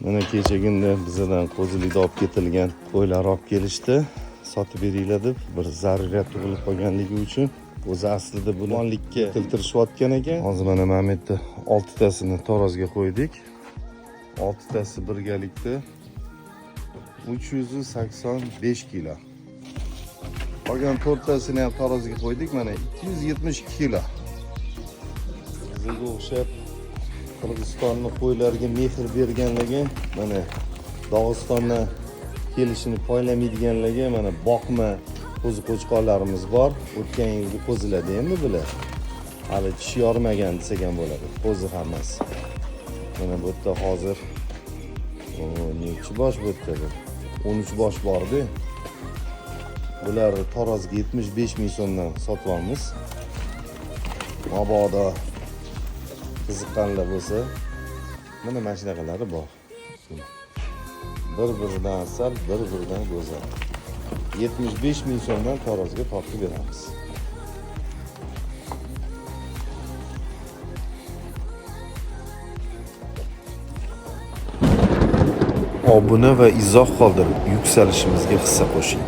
Mana kechagina bizdan qo'zilikda olib ketilgan qo'ylar olib kelishdi. Sotib beringlar deb bir zarurat tug'ilib qolganligi uchun. O'zi aslida buni onlikka keltirishayotgan ekan. Hozir mana bu yerda 6 tasini tarozga qo'ydik. 6 tasi birgalikda 385 kilo. Qolgan 4 tasini ham tarozga qo'ydik. Mana 272 kilo. Bizga o'xshab Qirg'izistonning qo'ylariga mehr berganligi, mana Dog'istondan kelishini poylamaydiganligi, mana boqma qo'zi qo'chqorlarimiz bor. O'tgan yilgi qo'zilar endi bular. Hali tish yormagan desak ham bo'ladi. Qo'zi hammasi. Mana bu yerda hozir nechi bosh bu yerda? 13 bosh bor-da. Bular tarozga 75 ming so'mdan sotyapmiz. Mabodo qiziqqanlar bo'lsa, mana mashinalari bor. Bir-biridan asal, bir-biridan go'zal. 75 ming so'mdan tarozga tortib beramiz. Obuna va izoh qoldirib, yuksalishimizga hissa qo'shing.